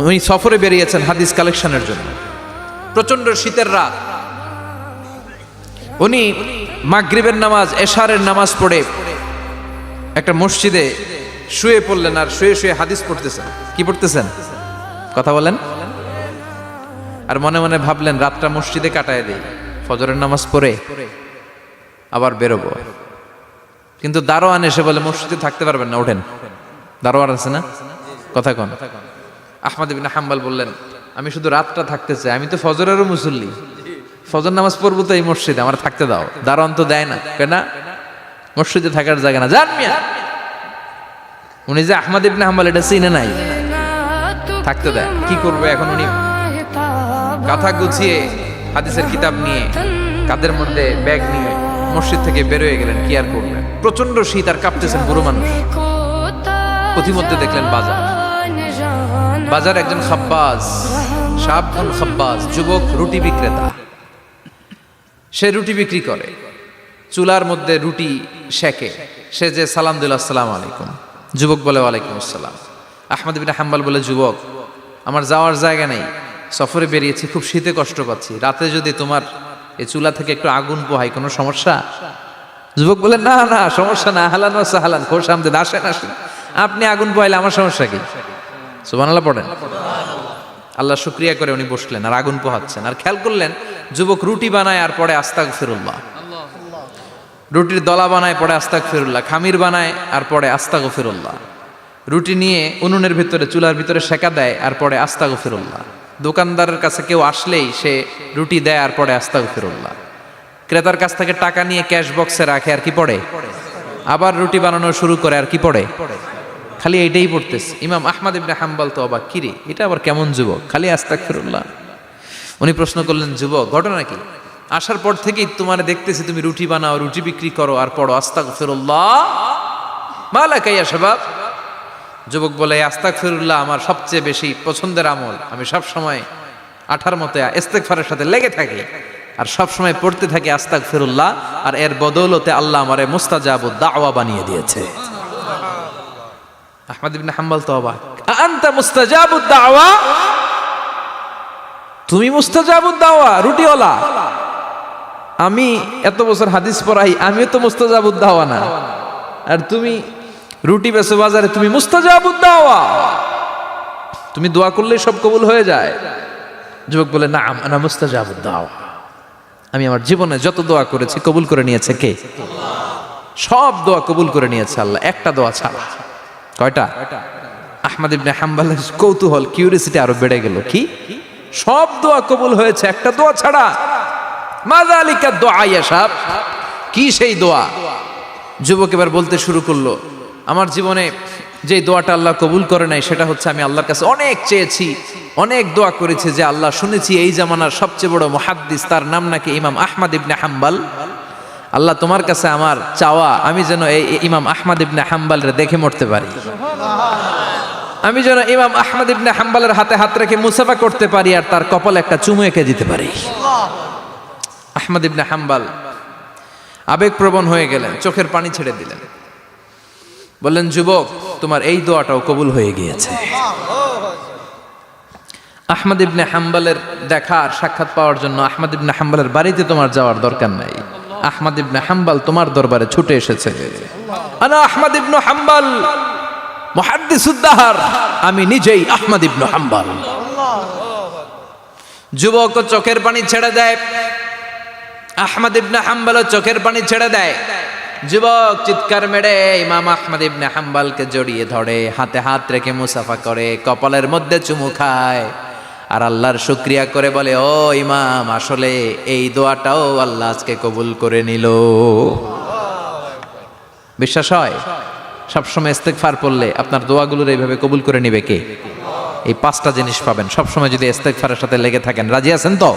উনি সফরে বেরিয়েছেন হাদিস কালেকশনের জন্য। প্রচন্ড শীতের রাত, উনি মাগরিবের নামাজ, এশারের নামাজ পড়ে একটা মসজিদে শুয়ে পড়লেন, আর শুয়ে শুয়ে হাদিস পড়তেছেন। কি পড়তেছেন? কথা বলেন। আর মনে মনে ভাবলেন রাতটা মসজিদে কাটায় দেই, ফজরের নামাজ পড়ে আবার বেরোবো। কিন্তু দারোয়ান এসে বলে মসজিদে থাকতে পারবেন না, ওঠেন। দারোয়ান আছে না, কথা কন। আহমদ ইবনে হাম্বল বললেন আমি শুধু রাতটা থাকতে চাই, আমি তো ফজরেরও মুসল্লি, ফজর নামাজ পড়বো তো এই মসজিদে, আমার থাকতে দাও। দারোয়ান তো দেয় না, কেন? মসজিদে থাকার জায়গা না, জান মিয়া। উনি যে আহমদ ইবনে হাম্বল এটা চিনে নাই, থাকতে দেয়। কি করবে এখন? উনি কাঁথা গুছিয়ে হাদিসের কিতাব নিয়ে কাঁধের মধ্যে ব্যাগ নিয়ে মসজিদ থেকে বের হয়ে গেলেন। কি আর করবেন, প্রচন্ড শীত, আর কাঁপতেছেন বুড়ো মানুষ। পথিমধ্যে দেখলেন বাজার, বাজার একজন খাব্বাজ, শাবুন খাব্বাজ, যুবক রুটি বিক্রেতা। সে রুটি বিক্রি করে, চুলার মধ্যে রুটি সেকে। সে যে সালাম দিল আসসালামু আলাইকুম, যুবক বলে ওয়ালাইকুম আসসালাম। আহমদ ইবনে হাম্বল বলে যুবক আমার যাওয়ার জায়গা নেই, সফরে বেরিয়েছি, খুব শীতে কষ্ট পাচ্ছি, রাতে যদি তোমার এই চুলা থেকে একটু আগুন পোহাই কোনো সমস্যা? যুবক বলে না না সমস্যা না, আহলান ওয়া সাহলান, খোশ আমদেদ, আসেন আসেন, আপনি আগুন পোহাইলে আমার সমস্যা কি? সুবহানাল্লাহ পড়েন। আল্লাহ শুকরিয়া করে উনি বসলেন আর আগুন পোহাচ্ছেন। আর খেয়াল করলেন যুবক রুটি বানায় আর পরে আস্তাগফিরুল্লাহ, রুটির দলা বানায় পরে আস্তাগফিরুল্লাহ, খামির বানায় আর পরে আস্তাগফিরুল্লাহ, রুটি নিয়ে উনুনের ভিতরে চুলার ভিতরে সেকা দেয় আর পরে আস্তাগফিরুল্লাহ। দোকানদারের কাছে কেউ আসলেই সে রুটি দেয় আর পরে আস্তাগফিরুল্লাহ। ক্রেতার কাছ থেকে টাকা নিয়ে ক্যাশ বক্সে রাখে আর কি পড়ে? আবার রুটি বানানো শুরু করে আর কি পড়ে? খালি এইটাই পড়তেছে। ইমাম আহমদ ইবনে হাম্বল তো অবাক, কিরে এটা আবার কেমন যুবক, খালি আস্তাগফিরুল্লাহ। উনি প্রশ্ন করলেন যুবক ঘটনা কি? আসার পর থেকেই তোমার দেখতেছি তুমি রুটি বানাও, রুটি বিক্রি করো আর পড়ো আস্তাগফিরুল্লাহ, মালাকা ইয়া শাবাব। যুবক বলে আস্তাগফিরুল্লাহ আমার সবচেয়ে বেশি পছন্দের আমল, আমি সব সময় আঠার মতো ইস্তেগফারের সাথে লেগে থাকি আর সব সময় পড়তে থাকি আস্তাগফিরুল্লাহ, আর এর বদৌলতে আল্লাহ আমারে মুস্তাজাবুদ দাওয়া বানিয়ে দিয়েছে। আহমদ ইবনে হাম্বল তো অবাক, আনতা মুস্তাজাবুদ দাওয়া, তুমি মুস্তাজাবুদ দাওয়া, রুটিওয়ালা। আমি এত বছর হাদিস পড়াই, আমিও তো মুস্তাজাবুদ দাওয়া না, আর তুমি রুটি বেচো বাজারে, তুমি মুস্তাজাবুদ দাওয়া, তুমি দোয়া করলেই সব কবুল হয়ে যায়। যুবক বলে না আনা মুস্তাজাবুদ দাওয়া, আমি আমার জীবনে যত দোয়া করেছি কবুল করে নিয়েছে কে? সব দোয়া কবুল করে নিয়েছে আল্লাহ, একটা দোয়া ছাড়া। কয়টা? আহমদ ইবনে হাম্বলের কৌতূহল, কিউরিসিটি আরো বেড়ে গেল। কি? সব দোয়া কবুল হয়েছে একটা দোয়া ছাড়া। মাযালিকা দোয়া ইয়া শাব, কি সেই দোয়া? যুবক এবার বলতে শুরু করলো আমার জীবনে যে দোয়াটা আল্লাহ কবুল করে নাই সেটা হচ্ছে আমি আল্লাহর কাছে অনেক চেয়েছি, অনেক দোয়া করেছি যে আল্লাহ শুনেছি এই জামানার সবচেয়ে বড় মুহাদ্দিস, তার নাম নাকি ইমাম আহমদ ইবনে হাম্বল। আল্লাহ তোমার কাছে আমার চাওয়া আমি যেন এই ইমাম আহমদ ইবনে হাম্বলরে দেখে মরতে পারি, আমি যেন ইমাম আহমদ ইবনে হাম্বলের হাতে হাত রেখে মুসাফা করতে পারি আর তার কপালে একটা চুমু এঁকে দিতে পারি। আহমদ ইবনে হাম্বল আবেগপ্রবণ হয়ে গেলেন, চোখের পানি ছেড়ে দিলেন, বললেন যুবক তোমার এই দোয়াটাও কবুল হয়ে গিয়েছে। আহমদ ইবনে হাম্বলের দেখা আর সাক্ষাৎ পাওয়ার জন্য আহমদ ইবনে হাম্বলের বাড়িতে তোমার যাওয়ার দরকার নাই, আহমদ ইবনে হাম্বল তোমার দরবারে ছুটে এসেছে। আনা আহমদ ইবনে হাম্বল মুহাদ্দিসুদ দাহর, আমি নিজেই আহমদ ইবনে হাম্বল। যুবক চোখের পানি ছেড়ে দেয়, আহমদ ইবনে হাম্বল চোখের পানি ছেড়ে দেয়। যুবক চিৎকার মেরে ইমাম আহমদ ইবনে হাম্বলকে জড়িয়ে ধরে, হাতে হাত রেখে মুসাফা করে, কপালের মধ্যে চুমু খায় আর আল্লাহর শুকরিয়া করে বলে ও ইমাম আসলে এই দোয়াটাও আল্লাহ আজকে কবুল করে নিল। বিশ্বাস হয়? সবসময় ইস্তেগফার পড়লে আপনার দোয়াগুলোর এইভাবে কবুল করে নিবে কে? এই পাঁচটা জিনিস পাবেন সবসময় যদি ইস্তেগফারের সাথে লেগে থাকেন। রাজি আছেন তো?